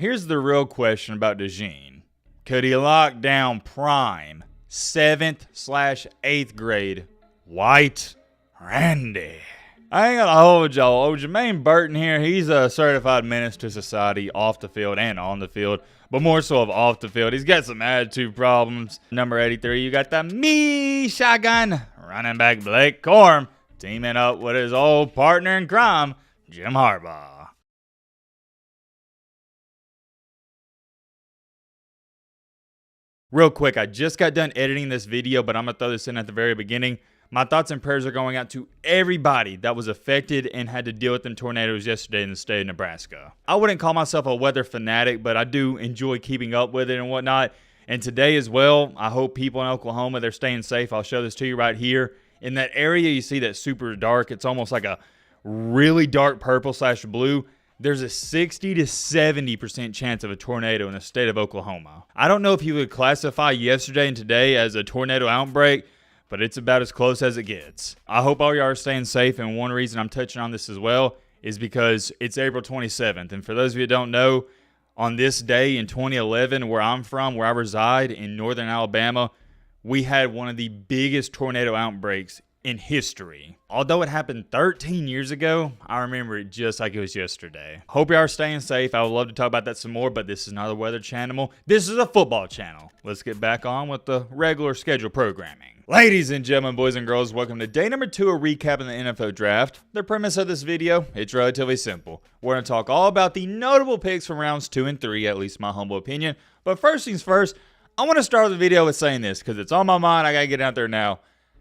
here's the real question about DeJean. Could he lock down prime 7th/8th grade White Randy? I ain't gonna hold y'all. Oh, Jermaine Burton here, he's a certified menace to society off the field and on the field, but more so of off the field. He's got some attitude problems. Number 83, you got the me shotgun running back Blake Corum teaming up with his old partner in crime, Jim Harbaugh. Real quick, I just got done editing this video, but I'm going to throw this in at the very beginning. My thoughts and prayers are going out to everybody that was affected and had to deal with them tornadoes yesterday in the state of Nebraska. I wouldn't call myself a weather fanatic, but I do enjoy keeping up with it and whatnot. And today as well, I hope people in Oklahoma, they're staying safe. I'll show this to you right here. In that area, you see that super dark. It's almost like a really dark purple/blue. There's a 60 to 70% chance of a tornado in the state of Oklahoma. I don't know if you would classify yesterday and today as a tornado outbreak, but it's about as close as it gets. I hope all y'all are staying safe, and one reason I'm touching on this as well is because it's April 27th. And for those of you who don't know, on this day in 2011, where I'm from, where I reside in northern Alabama, we had one of the biggest tornado outbreaks in history. Although it happened 13 years ago, I remember it just like it was yesterday. Hope you are staying safe. I would love to talk about that some more, but this is not a weather channel. This is a football channel. Let's get back on with the regular schedule programming. Ladies and gentlemen, boys and girls, welcome to day number 2 of recapping the NFL draft. The premise of this video, it's relatively simple. We're going to talk all about the notable picks from rounds 2 and 3, at least my humble opinion. But first things first, I want to start the video with saying this because it's on my mind. I got to get it out there now.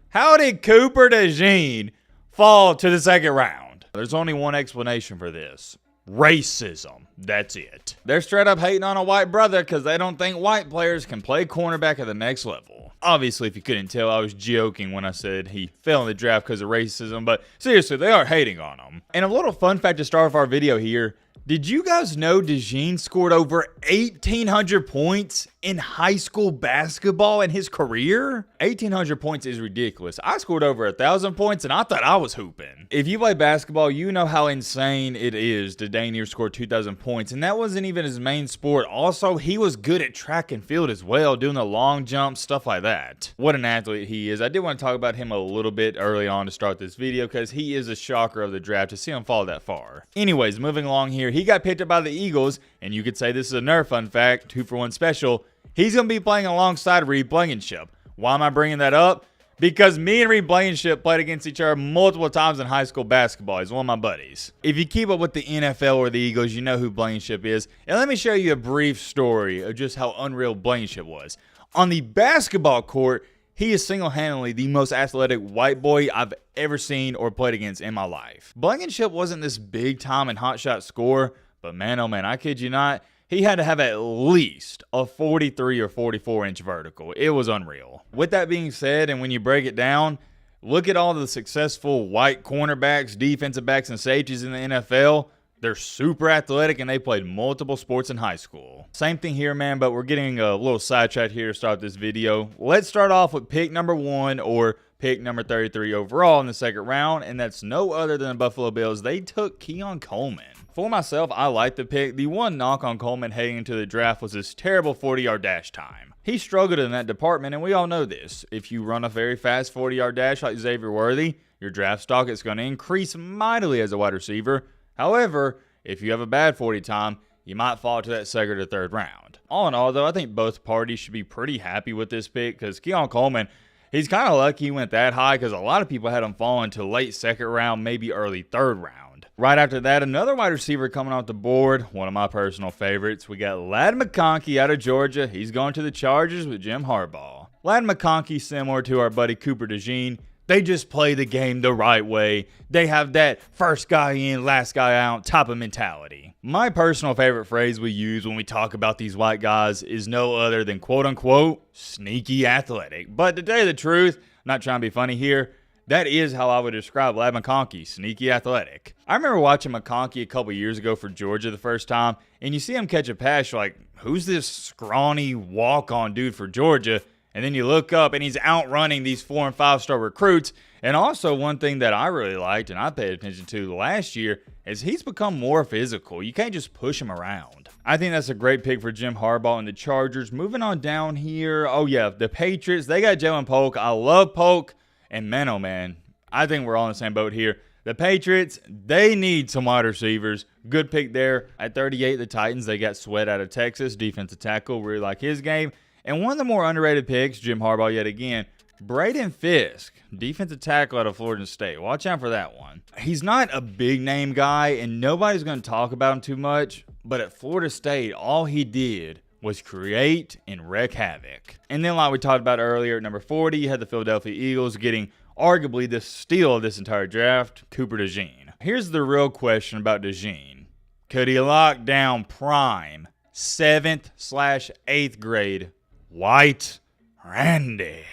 How did Cooper DeJean fall to the second round? There's only one explanation for this. Racism. That's it. They're straight up hating on a white brother because they don't think white players can play cornerback at the next level. Obviously, if you couldn't tell, I was joking when I said he fell in the draft because of racism, but seriously, they are hating on him. And a little fun fact to start off our video here. Did you guys know DeJean scored over 1,800 points in high school basketball in his career? 1,800 points is ridiculous. I scored over 1,000 points and I thought I was hooping. If you play basketball, you know how insane it is to dang near score 2,000 points. And that wasn't even his main sport. Also, he was good at track and field as well, doing the long jumps, stuff like that. What an athlete he is. I did want to talk about him a little bit early on to start this video because he is a shocker of the draft to see him fall that far. Anyways, moving along here. He got picked up by the Eagles, and you could say this is a Nerf fun fact, 2-for-1 special. He's going to be playing alongside Reed Blankenship. Why am I bringing that up? Because me and Reed Blankenship played against each other multiple times in high school basketball. He's one of my buddies. If you keep up with the NFL or the Eagles, you know who Blankenship is. And let me show you a brief story of just how unreal Blankenship was. On the basketball court, he is single-handedly the most athletic white boy I've ever seen or played against in my life. Blankenship wasn't this big-time and hotshot scorer, but man, oh man, I kid you not, he had to have at least a 43 or 44-inch vertical. It was unreal. With that being said, and when you break it down, look at all the successful white cornerbacks, defensive backs, and safeties in the NFL. They're super athletic, and they played multiple sports in high school. Same thing here, man, but we're getting a little sidetracked here to start this video. Let's start off with pick number 1, or pick number 33 overall in the second round, and that's no other than the Buffalo Bills. They took Keon Coleman. For myself, I like the pick. The one knock on Coleman heading into the draft was his terrible 40-yard dash time. He struggled in that department, and we all know this. If you run a very fast 40-yard dash like Xavier Worthy, your draft stock is going to increase mightily as a wide receiver. However, if you have a bad 40 time, you might fall to that second or third round. All in all, though, I think both parties should be pretty happy with this pick because Keon Coleman, he's kind of lucky he went that high because a lot of people had him falling to late second round, maybe early third round. Right after that, another wide receiver coming off the board, one of my personal favorites. We got Ladd McConkey out of Georgia. He's going to the Chargers with Jim Harbaugh. Ladd McConkey, similar to our buddy Cooper DeJean, they just play the game the right way. They have that first guy in, last guy out type of mentality. My personal favorite phrase we use when we talk about these white guys is no other than quote-unquote sneaky athletic. But to tell you the truth, I'm not trying to be funny here, that is how I would describe Ladd McConkey, sneaky athletic. I remember watching McConkey a couple years ago for Georgia the first time, and you see him catch a pass, you're like, who's this scrawny walk-on dude for Georgia? And then you look up and he's outrunning these 4- and 5-star recruits. And also one thing that I really liked and I paid attention to last year is he's become more physical. You can't just push him around. I think that's a great pick for Jim Harbaugh and the Chargers. Moving on down here. Oh, yeah, the Patriots. They got Jalen Polk. I love Polk. And man, oh, man, I think we're all in the same boat here. The Patriots, they need some wide receivers. Good pick there. At 38, the Titans, they got Sweat out of Texas. Defensive tackle. Really like his game. And one of the more underrated picks, Jim Harbaugh yet again, Braden Fisk, defensive tackle out of Florida State. Watch out for that one. He's not a big name guy, and nobody's going to talk about him too much. But at Florida State, all he did was create and wreak havoc. And then like we talked about earlier, at number 40, you had the Philadelphia Eagles getting arguably the steal of this entire draft, Cooper DeJean. Here's the real question about DeJean. Could he lock down prime 7th/8th grade White Randy?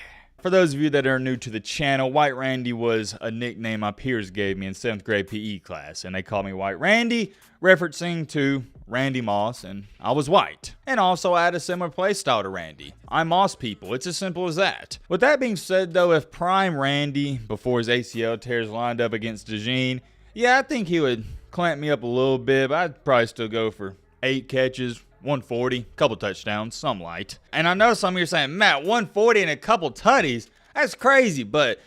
For those of you that are new to the channel, White Randy was a nickname my peers gave me in 7th grade PE class, and they called me White Randy, referencing to Randy Moss, and I was white. And also I had a similar play style to Randy. I'm Moss people, it's as simple as that. With that being said though, if prime Randy, before his ACL tears, lined up against DeJean, yeah, I think he would clamp me up a little bit, but I'd probably still go for 8 catches, 140, couple touchdowns, some light. And I know some of you are saying, Matt, 140 and a couple tutties, that's crazy. But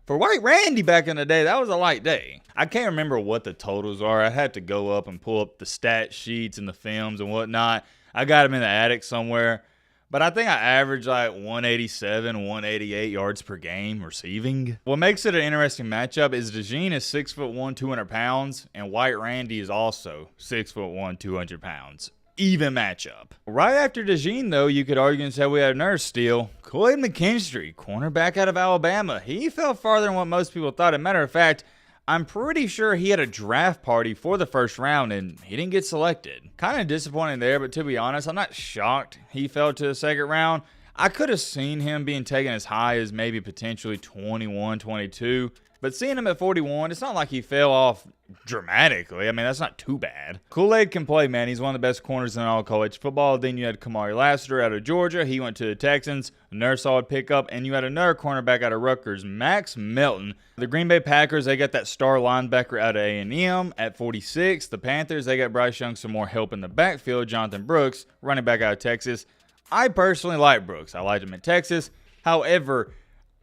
for White Randy back in the day, that was a light day. I can't remember what the totals are. I had to go up and pull up the stat sheets and the films and whatnot. I got them in the attic somewhere. But I think I averaged like 187, 188 yards per game receiving. What makes it an interesting matchup is DeJean is 6'1", 200 pounds, and White Randy is also 6'1", 200 pounds. Even matchup. Right after DeJean, though, you could argue and say we had another steal. Kool-Aid McKinstry, cornerback out of Alabama. He fell farther than what most people thought. As a matter of fact, I'm pretty sure he had a draft party for the first round and he didn't get selected. Kind of disappointing there, but to be honest, I'm not shocked he fell to the second round. I could have seen him being taken as high as maybe potentially 21, 22. But seeing him at 41, it's not like he fell off dramatically. I mean, that's not too bad. Kool-Aid can play, man. He's one of the best corners in all college football. Then you had Kamari Lassiter out of Georgia. He went to the Texans. Another solid pickup. And you had another cornerback out of Rutgers, Max Melton. The Green Bay Packers, they got that star linebacker out of A&M at 46. The Panthers, they got Bryce Young some more help in the backfield. Jonathan Brooks, running back out of Texas. I personally like Brooks. I liked him in Texas. However,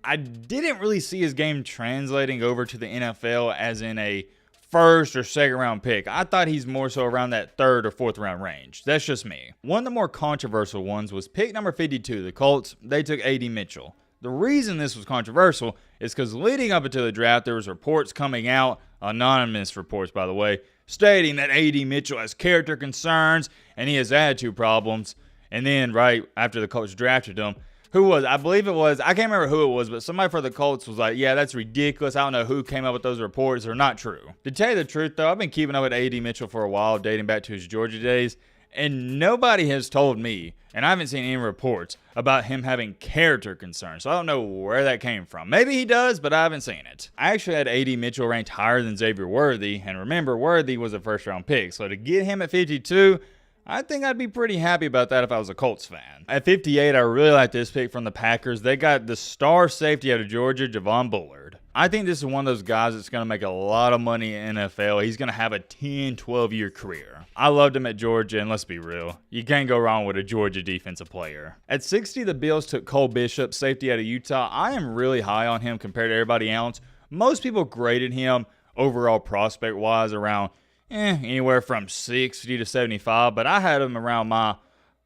I didn't really see his game translating over to the NFL as in a first or second round pick. I thought he's more so around that 3rd or 4th round range. That's just me. One of the more controversial ones was pick number 52, the Colts. They took A.D. Mitchell. The reason this was controversial is because leading up into the draft, there was reports coming out, anonymous reports by the way, stating that A.D. Mitchell has character concerns and he has attitude problems. And then right after the Colts drafted him, I believe it was, I can't remember who it was, but somebody for the Colts was like, yeah, that's ridiculous. I don't know who came up with those reports. They're not true. To tell you the truth, though, I've been keeping up with A.D. Mitchell for a while, dating back to his Georgia days, and nobody has told me, and I haven't seen any reports, about him having character concerns. So I don't know where that came from. Maybe he does, but I haven't seen it. I actually had A.D. Mitchell ranked higher than Xavier Worthy, and remember, Worthy was a first-round pick. So to get him at 52, I think I'd be pretty happy about that if I was a Colts fan. At 58, I really like this pick from the Packers. They got the star safety out of Georgia, Javon Bullard. I think this is one of those guys that's going to make a lot of money in NFL. He's going to have a 10, 12-year career. I loved him at Georgia, and let's be real, you can't go wrong with a Georgia defensive player. At 60, the Bills took Cole Bishop, safety out of Utah. I am really high on him compared to everybody else. Most people graded him overall prospect-wise around anywhere from 60 to 75, but I had him around my,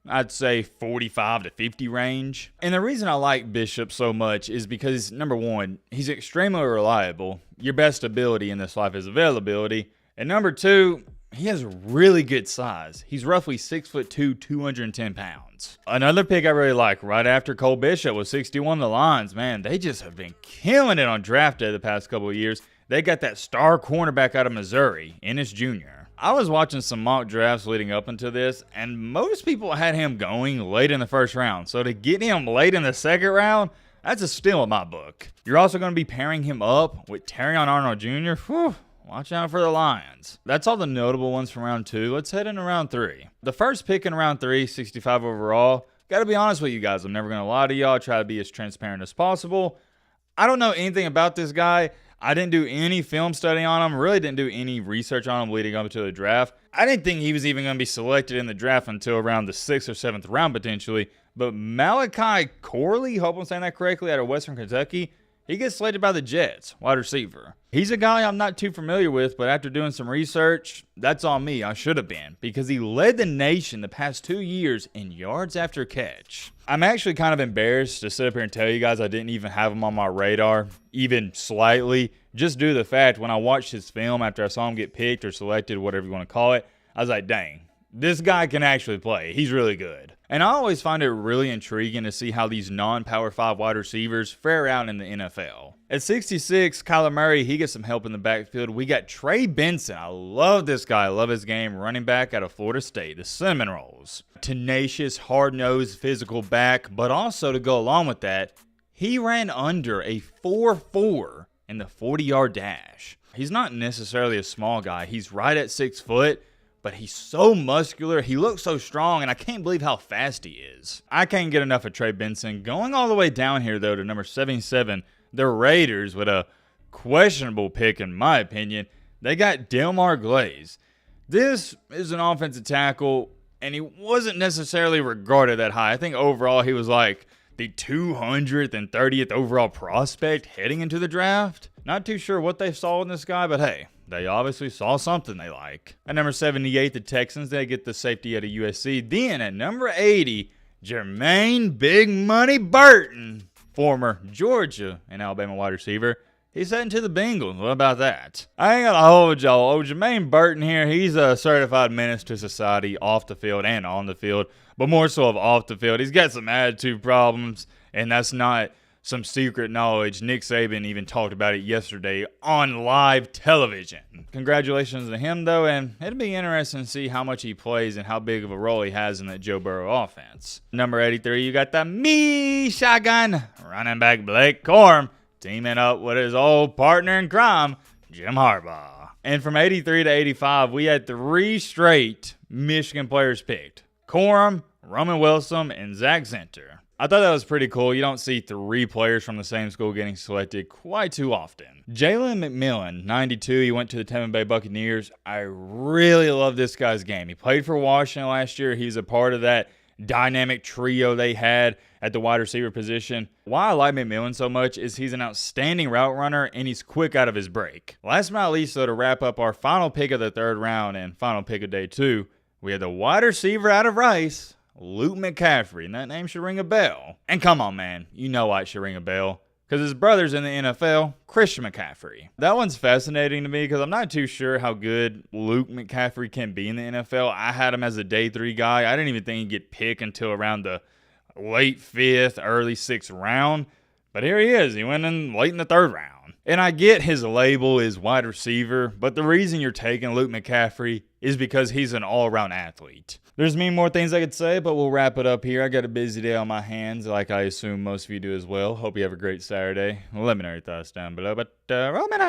I'd say 45 to 50 range. And the reason I like Bishop so much is because, number one, he's extremely reliable. Your best ability in this life is availability. And number two, he has really good size. He's roughly 6'2", 210 pounds. Another pick I really like right after Cole Bishop was 61, the Lions. Man, they just have been killing it on draft day the past couple of years. They got that star cornerback out of Missouri, Ennis Jr. I was watching some mock drafts leading up into this, and most people had him going late in the first round. So to get him late in the second round, that's a steal in my book. You're also going to be pairing him up with Terrion Arnold Jr. Whew, watch out for the Lions. That's all the notable ones from round 2. Let's head into round 3. The first pick in round 3, 65 overall. Gotta be honest with you guys, I'm never going to lie to y'all. Try to be as transparent as possible. I don't know anything about this guy. I didn't do any film study on him, really didn't do any research on him leading up to the draft. I didn't think he was even going to be selected in the draft until around the 6th or 7th round potentially. But Malachi Corley, hope I'm saying that correctly, out of Western Kentucky, he gets selected by the Jets, wide receiver. He's a guy I'm not too familiar with, but after doing some research, that's on me. I should have been, because he led the nation the past 2 years in yards after catch. I'm actually kind of embarrassed to sit up here and tell you guys I didn't even have him on my radar, even slightly, just due to the fact when I watched his film after I saw him get picked or selected, whatever you want to call it, I was like, dang, this guy can actually play. He's really good. And I always find it really intriguing to see how these non-Power 5 wide receivers fare out in the NFL. At 66, Kyler Murray, he gets some help in the backfield. We got Trey Benson. I love this guy. I love his game. Running back out of Florida State, the Cinnamon Rolls. Tenacious, hard-nosed, physical back. But also to go along with that, he ran under a 4.4 in the 40-yard dash. He's not necessarily a small guy. He's right at 6 foot. But he's so muscular, he looks so strong, and I can't believe how fast he is. I can't get enough of Trey Benson. Going all the way down here, though, to number 77, the Raiders, with a questionable pick, in my opinion, they got Delmar Glaze. This is an offensive tackle, and he wasn't necessarily regarded that high. I think overall he was like the 230th overall prospect heading into the draft. Not too sure what they saw in this guy, but hey, they obviously saw something they like. At number 78, the Texans, they get the safety out of USC. Then at number 80, Jermaine Big Money Burton, former Georgia and Alabama wide receiver. He's heading to the Bengals. What about that? I ain't gonna hold y'all. Oh, Jermaine Burton here, he's a certified menace to society off the field and on the field, but more so of off the field. He's got some attitude problems, and that's not some secret knowledge. Nick Saban even talked about it yesterday on live television. Congratulations to him, though, and it'll be interesting to see how much he plays and how big of a role he has in that Joe Burrow offense. Number 83, you got the shotgun running back Blake Corum teaming up with his old partner in crime, Jim Harbaugh. And from 83 to 85, we had 3 straight Michigan players picked: Corum, Roman Wilson, and Zach Zinter. I thought that was pretty cool. You don't see 3 players from the same school getting selected quite too often. Jalen McMillan, 92, he went to the Tampa Bay Buccaneers. I really love this guy's game. He played for Washington last year. He's a part of that dynamic trio they had at the wide receiver position. Why I like McMillan so much is he's an outstanding route runner, and he's quick out of his break. Last but not least, though, to wrap up our final pick of the 3rd round and final pick of day 2, we had the wide receiver out of Rice, Luke McCaffrey, and that name should ring a bell. And come on, man, you know why it should ring a bell. Because his brother's in the NFL, Christian McCaffrey. That one's fascinating to me because I'm not too sure how good Luke McCaffrey can be in the NFL. I had him as a day 3 guy. I didn't even think he'd get picked until around the late 5th, early 6th round. But here he is. He went in late in the 3rd round. And I get his label is wide receiver, but the reason you're taking Luke McCaffrey is because he's an all-around athlete. There's many more things I could say, but we'll wrap it up here. I got a busy day on my hands, like I assume most of you do as well. Hope you have a great Saturday. Let me know your thoughts down below. But Roman,